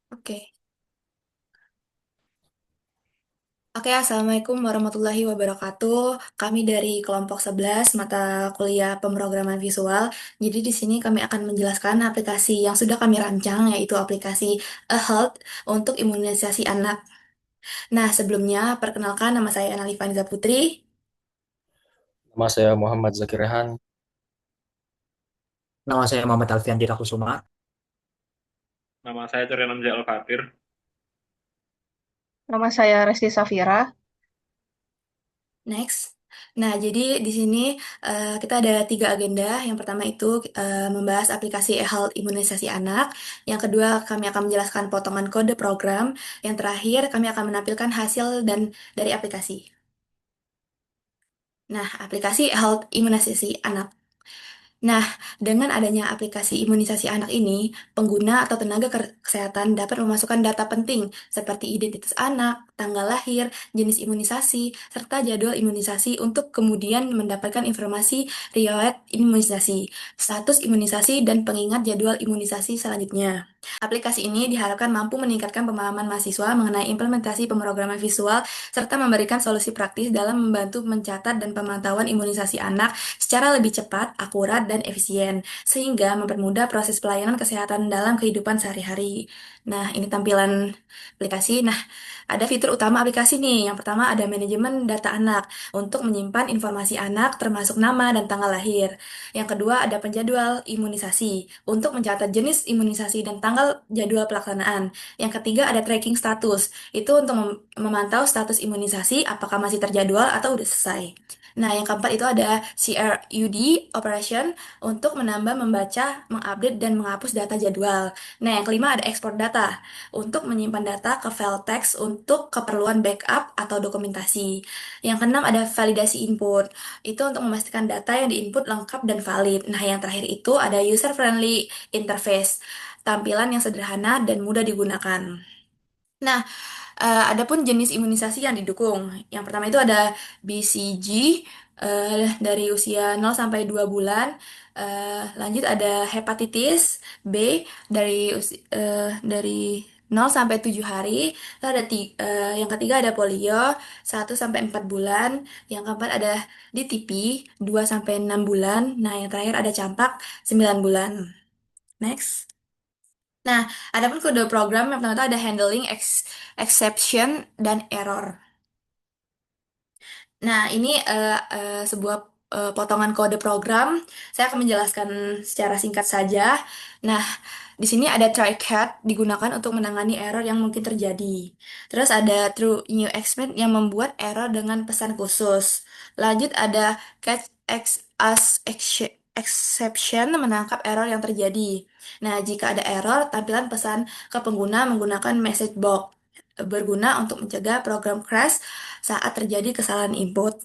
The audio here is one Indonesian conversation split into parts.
Oke. Oke, Assalamualaikum warahmatullahi wabarakatuh. Kami dari kelompok 11 mata kuliah pemrograman visual. Jadi di sini kami akan menjelaskan aplikasi yang sudah kami rancang, yaitu aplikasi Health untuk imunisasi anak. Nah, sebelumnya perkenalkan nama saya Anali Faniza Putri. Nama saya Muhammad Zakir Rehan. Nama saya Muhammad Alfian Kusuma. Nama saya Corian Amja Al-Fatir. Nama saya Resti Safira. Next. Nah, jadi di sini kita ada tiga agenda. Yang pertama itu membahas aplikasi e-health imunisasi anak. Yang kedua, kami akan menjelaskan potongan kode program. Yang terakhir, kami akan menampilkan hasil dan dari aplikasi. Nah, aplikasi e-health imunisasi anak. Nah, dengan adanya aplikasi imunisasi anak ini, pengguna atau tenaga kesehatan dapat memasukkan data penting seperti identitas anak, tanggal lahir, jenis imunisasi, serta jadwal imunisasi untuk kemudian mendapatkan informasi riwayat imunisasi, status imunisasi, dan pengingat jadwal imunisasi selanjutnya. Aplikasi ini diharapkan mampu meningkatkan pemahaman mahasiswa mengenai implementasi pemrograman visual serta memberikan solusi praktis dalam membantu mencatat dan pemantauan imunisasi anak secara lebih cepat, akurat, dan efisien, sehingga mempermudah proses pelayanan kesehatan dalam kehidupan sehari-hari. Nah, ini tampilan aplikasi. Nah, ada fitur utama aplikasi nih. Yang pertama ada manajemen data anak untuk menyimpan informasi anak termasuk nama dan tanggal lahir. Yang kedua ada penjadwal imunisasi untuk mencatat jenis imunisasi dan tanggal jadwal pelaksanaan. Yang ketiga ada tracking status. Itu untuk memantau status imunisasi apakah masih terjadwal atau udah selesai. Nah, yang keempat itu ada CRUD operation untuk menambah, membaca, mengupdate, dan menghapus data jadwal. Nah, yang kelima ada export data untuk menyimpan data ke file text untuk keperluan backup atau dokumentasi. Yang keenam ada validasi input. Itu untuk memastikan data yang diinput lengkap dan valid. Nah, yang terakhir itu ada user-friendly interface. Tampilan yang sederhana dan mudah digunakan. Nah, adapun jenis imunisasi yang didukung. Yang pertama itu ada BCG dari usia 0 sampai 2 bulan. Lanjut ada hepatitis B dari 0 sampai 7 hari. Lalu ada yang ketiga ada polio 1 sampai 4 bulan. Yang keempat ada DTP 2 sampai 6 bulan. Nah, yang terakhir ada campak 9 bulan. Next. Nah, adapun kode program yang pertama itu ada handling exception dan error. Nah, ini sebuah potongan kode program. Saya akan menjelaskan secara singkat saja. Nah, di sini ada try catch digunakan untuk menangani error yang mungkin terjadi. Terus ada true new exception yang membuat error dengan pesan khusus. Lanjut ada catch exception menangkap error yang terjadi. Nah, jika ada error, tampilan pesan ke pengguna menggunakan message box berguna untuk mencegah program crash saat terjadi kesalahan input.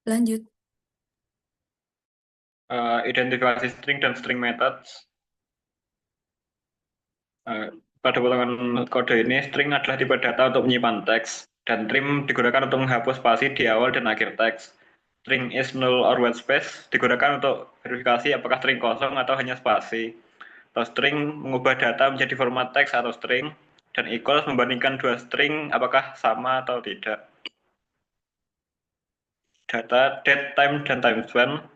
Lanjut. Identifikasi string dan string methods. Pada potongan kode ini, string adalah tipe data untuk menyimpan teks, dan trim digunakan untuk menghapus spasi di awal dan akhir teks. String is null or white space digunakan untuk verifikasi apakah string kosong atau hanya spasi. Atau string mengubah data menjadi format teks atau string, dan equals membandingkan dua string apakah sama atau tidak. Data date, time, dan time span.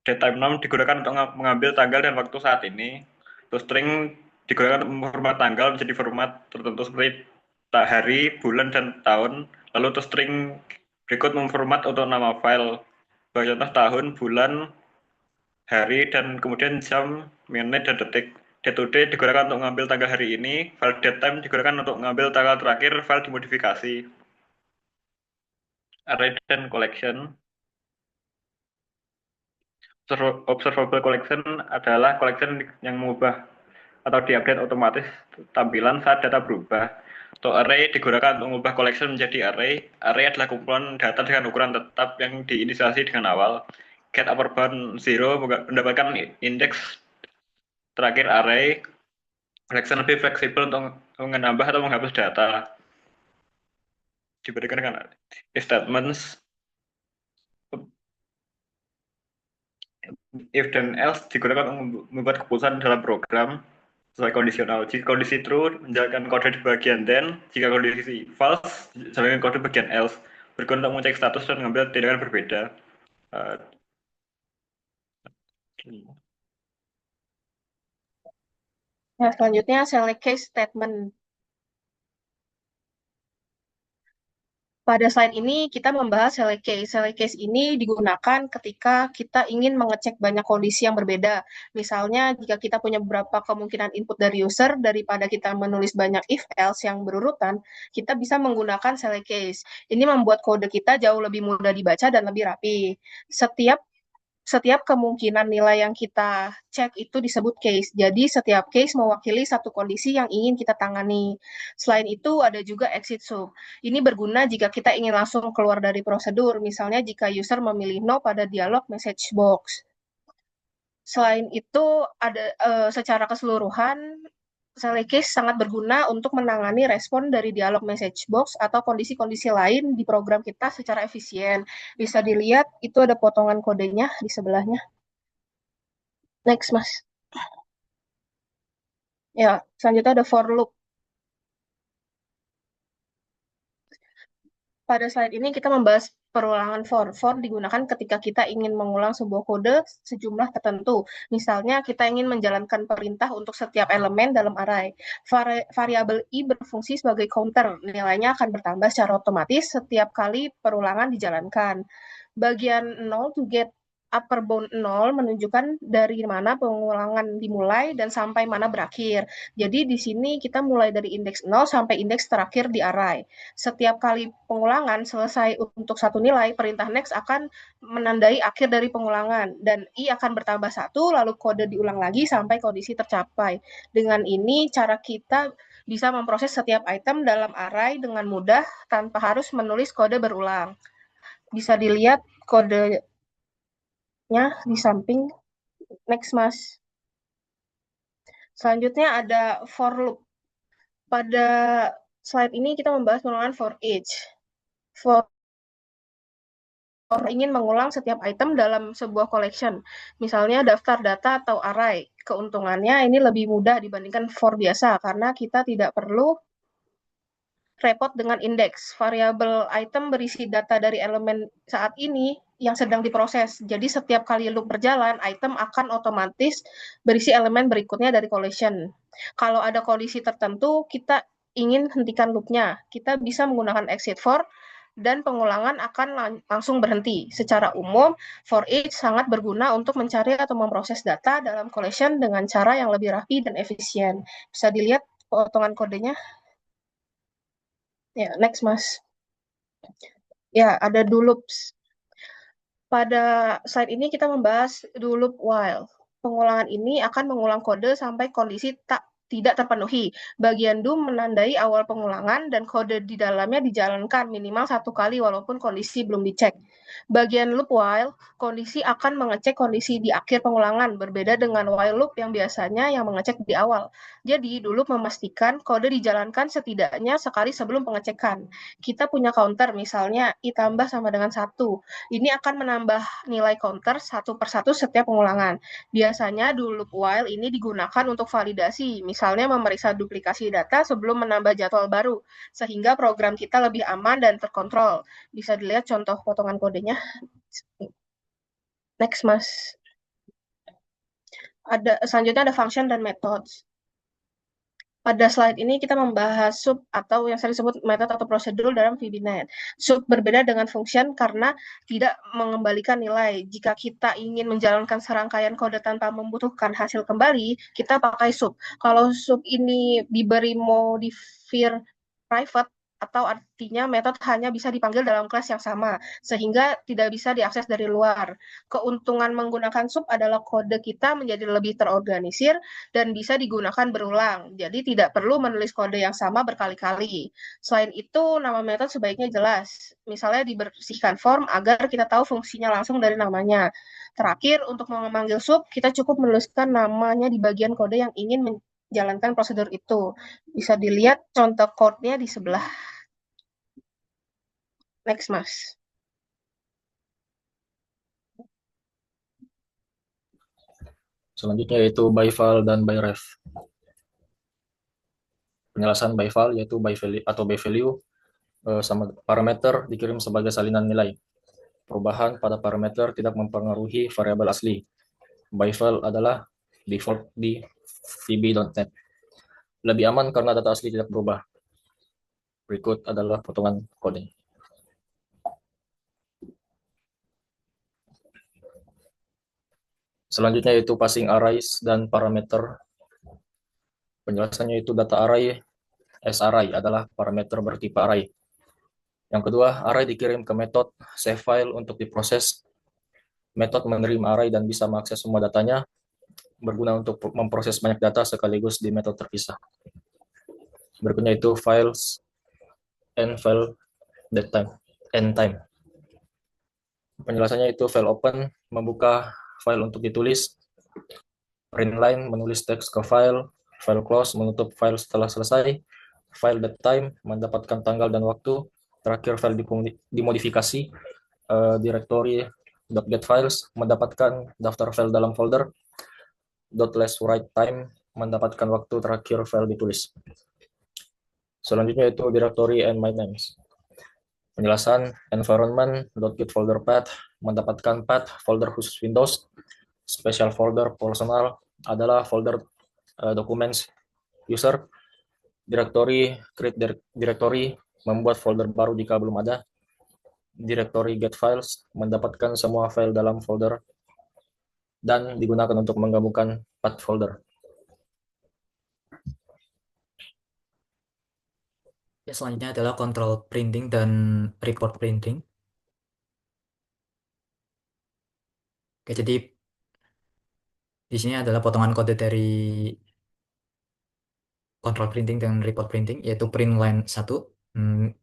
Datetime nom digunakan untuk mengambil tanggal dan waktu saat ini. Terus string digunakan untuk memformat tanggal menjadi format tertentu seperti hari, bulan, dan tahun. Lalu terus string berikut memformat untuk nama file. Bagi contoh tahun, bulan, hari, dan kemudian jam, menit, dan detik. Date to day digunakan untuk mengambil tanggal hari ini. File datetime digunakan untuk mengambil tanggal terakhir file dimodifikasi. Array dan collection. Observable collection adalah collection yang mengubah atau diupdate otomatis tampilan saat data berubah. Untuk array digunakan untuk mengubah collection menjadi array. Array adalah kumpulan data dengan ukuran tetap yang diinisiasi dengan awal. Get upper bound 0 mendapatkan indeks terakhir array. Collection lebih fleksibel untuk menambah atau menghapus data. diberikan dengan if statements, if dan else digunakan untuk membuat keputusan dalam program sesuai kondisional. Jika kondisi true, menjalankan kode di bagian then. Jika kondisi false, jalankan kode bagian else. Berguna untuk mengecek status dan mengambil tindakan berbeda. Nah, selanjutnya select case statement. Pada slide ini kita membahas select case. Select case ini digunakan ketika kita ingin mengecek banyak kondisi yang berbeda. Misalnya jika kita punya beberapa kemungkinan input dari user, daripada kita menulis banyak if else yang berurutan, kita bisa menggunakan select case. Ini membuat kode kita jauh lebih mudah dibaca dan lebih rapi. Setiap kemungkinan nilai yang kita cek itu disebut case. Jadi setiap case mewakili satu kondisi yang ingin kita tangani. Selain itu ada juga exit sub. Ini berguna jika kita ingin langsung keluar dari prosedur. Misalnya jika user memilih no pada dialog message box. Selain itu ada secara keseluruhan select case sangat berguna untuk menangani respon dari dialog message box atau kondisi-kondisi lain di program kita secara efisien. Bisa dilihat, itu ada potongan kodenya di sebelahnya. Next, Mas. Ya, selanjutnya ada for loop. Pada slide ini kita membahas perulangan for. For digunakan ketika kita ingin mengulang sebuah kode sejumlah tertentu. Misalnya kita ingin menjalankan perintah untuk setiap elemen dalam array. Variabel i berfungsi sebagai counter. Nilainya akan bertambah secara otomatis setiap kali perulangan dijalankan. Bagian 0 to get upper bound 0 menunjukkan dari mana pengulangan dimulai dan sampai mana berakhir. Jadi di sini kita mulai dari indeks 0 sampai indeks terakhir di array. Setiap kali pengulangan selesai untuk satu nilai, perintah next akan menandai akhir dari pengulangan dan i akan bertambah 1, lalu kode diulang lagi sampai kondisi tercapai. Dengan ini cara kita bisa memproses setiap item dalam array dengan mudah tanpa harus menulis kode berulang. Bisa dilihat kodenya di samping. Next, Mas. Selanjutnya ada for loop. Pada slide ini kita membahas pengulangan for each. For ingin mengulang setiap item dalam sebuah collection. Misalnya daftar data atau array. Keuntungannya ini lebih mudah dibandingkan for biasa karena kita tidak perlu repot dengan indeks. Variabel item berisi data dari elemen saat ini yang sedang diproses. Jadi setiap kali loop berjalan, item akan otomatis berisi elemen berikutnya dari collection. Kalau ada kondisi tertentu, kita ingin hentikan loopnya. Kita bisa menggunakan exit for dan pengulangan akan langsung berhenti. Secara umum, for each sangat berguna untuk mencari atau memproses data dalam collection dengan cara yang lebih rapi dan efisien. Bisa dilihat potongan kodenya. Ya, next, Mas. Ya, ada do loops. Pada slide ini kita membahas do loop while. Pengulangan ini akan mengulang kode sampai kondisi tidak terpenuhi. Bagian do menandai awal pengulangan dan kode di dalamnya dijalankan minimal satu kali walaupun kondisi belum dicek. Bagian loop while, kondisi akan mengecek kondisi di akhir pengulangan, berbeda dengan while loop yang biasanya yang mengecek di awal. Jadi, do loop memastikan kode dijalankan setidaknya sekali sebelum pengecekan. Kita punya counter, misalnya i tambah sama dengan 1. Ini akan menambah nilai counter satu per satu setiap pengulangan. Biasanya do loop while ini digunakan untuk validasi, misalnya memeriksa duplikasi data sebelum menambah jadwal baru, sehingga program kita lebih aman dan terkontrol. Bisa dilihat contoh potongan kodenya. Next, Mas. Selanjutnya ada function dan methods. Pada slide ini kita membahas sub atau yang sering disebut metode atau prosedur dalam VBNet. Sub berbeda dengan function karena tidak mengembalikan nilai. Jika kita ingin menjalankan serangkaian kode tanpa membutuhkan hasil kembali, kita pakai sub. Kalau sub ini diberi modifier private atau artinya metode hanya bisa dipanggil dalam kelas yang sama, sehingga tidak bisa diakses dari luar. Keuntungan menggunakan sub adalah kode kita menjadi lebih terorganisir dan bisa digunakan berulang. Jadi tidak perlu menulis kode yang sama berkali-kali. Selain itu, nama metode sebaiknya jelas. Misalnya dibersihkan form agar kita tahu fungsinya langsung dari namanya. Terakhir, untuk memanggil sub, kita cukup menuliskan namanya di bagian kode yang ingin menjalankan prosedur itu. Bisa dilihat contoh code-nya di sebelah. Next, Mas. Selanjutnya yaitu by file dan by ref. Penjelasan by file yaitu by value atau by value sama parameter dikirim sebagai salinan nilai. Perubahan pada parameter tidak mempengaruhi variabel asli. By file adalah default di VB.NET. Lebih aman karena data asli tidak berubah. Berikut adalah potongan kode. Selanjutnya yaitu passing arrays dan parameter. Penjelasannya itu data array, sarray adalah parameter bertipe array. Yang kedua, array dikirim ke metode save file untuk diproses. Metode menerima array dan bisa mengakses semua datanya, berguna untuk memproses banyak data sekaligus di metode terpisah. Berikutnya itu files and file datetime end time. Penjelasannya itu file open membuka file untuk ditulis, print line menulis teks ke file, file close menutup file setelah selesai, file datetime mendapatkan tanggal dan waktu, terakhir file dimodifikasi, directory .get files mendapatkan daftar file dalam folder, .last write time mendapatkan waktu terakhir file ditulis. Selanjutnya itu directory and my names. Penjelasan environment.get folder path mendapatkan path folder khusus Windows. Special folder personal adalah folder documents user. Directory create directory membuat folder baru jika belum ada. Directory get files mendapatkan semua file dalam folder dan digunakan untuk menggabungkan path folder. Ya, selanjutnya adalah control printing dan report printing. Oke, jadi di sini adalah potongan kode dari control printing dan report printing, yaitu print line 1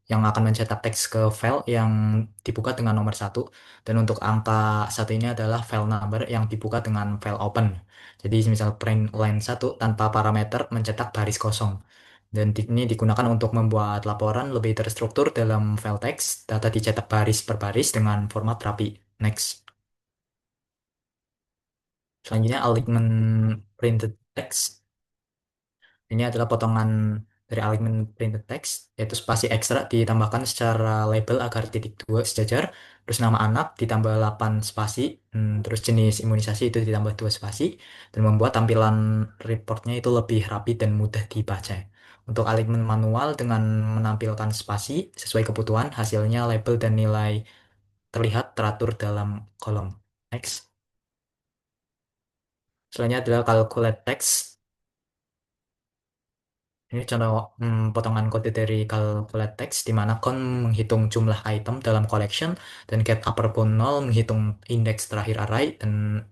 yang akan mencetak teks ke file yang dibuka dengan nomor 1. Dan untuk angka 1 ini adalah file number yang dibuka dengan file open. Jadi misal print line 1 tanpa parameter mencetak baris kosong. Dan ini digunakan untuk membuat laporan lebih terstruktur dalam file teks, data dicetak baris per baris dengan format rapi. Next. Selanjutnya alignment printed text. Ini adalah potongan dari alignment printed text, yaitu spasi ekstra ditambahkan secara label agar titik 2 sejajar, terus nama anak ditambah 8 spasi, terus jenis imunisasi itu ditambah 2 spasi, dan membuat tampilan reportnya itu lebih rapi dan mudah dibaca. Untuk alignment manual dengan menampilkan spasi sesuai kebutuhan, hasilnya label dan nilai terlihat teratur dalam kolom. Next. Selanjutnya adalah calculate text. Ini contoh potongan kode dari calculate text di mana con menghitung jumlah item dalam collection dan get upper bound 0 menghitung indeks terakhir array dan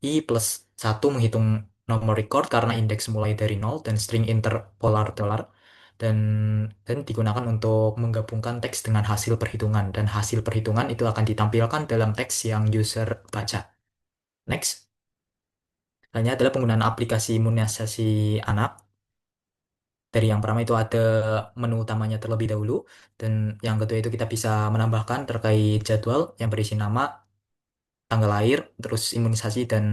i plus 1 menghitung nomor record karena indeks mulai dari 0 dan string interpolar dollar dan digunakan untuk menggabungkan teks dengan hasil perhitungan dan hasil perhitungan itu akan ditampilkan dalam teks yang user baca. Next. Selanjutnya adalah penggunaan aplikasi imunisasi anak. Dari yang pertama itu ada menu utamanya terlebih dahulu, dan yang kedua itu kita bisa menambahkan terkait jadwal yang berisi nama, tanggal lahir, terus imunisasi dan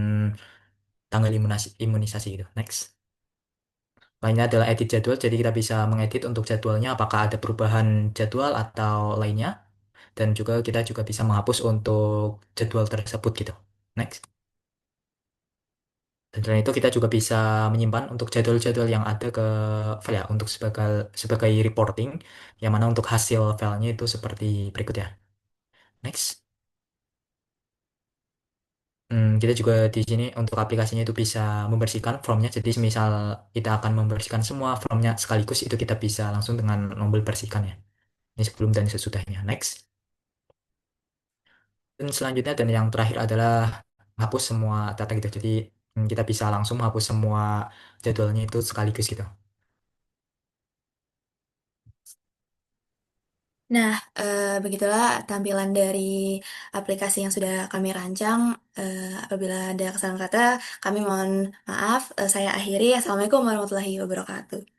tanggal imunisasi gitu. Next. Lainnya adalah edit jadwal, jadi kita bisa mengedit untuk jadwalnya apakah ada perubahan jadwal atau lainnya, dan juga kita juga bisa menghapus untuk jadwal tersebut gitu. Next. Dan selain itu kita juga bisa menyimpan untuk jadwal-jadwal yang ada ke file ya, untuk sebagai reporting, yang mana untuk hasil filenya itu seperti berikut ya. Next. Kita juga di sini untuk aplikasinya itu bisa membersihkan formnya. Jadi misal kita akan membersihkan semua formnya sekaligus, itu kita bisa langsung dengan tombol bersihkan ya. Ini sebelum dan sesudahnya. Next. Dan selanjutnya dan yang terakhir adalah hapus semua data gitu. Jadi kita bisa langsung hapus semua jadwalnya itu sekaligus gitu. Nah, begitulah tampilan dari aplikasi yang sudah kami rancang. Apabila ada kesalahan kata, kami mohon maaf. Saya akhiri. Assalamualaikum warahmatullahi wabarakatuh.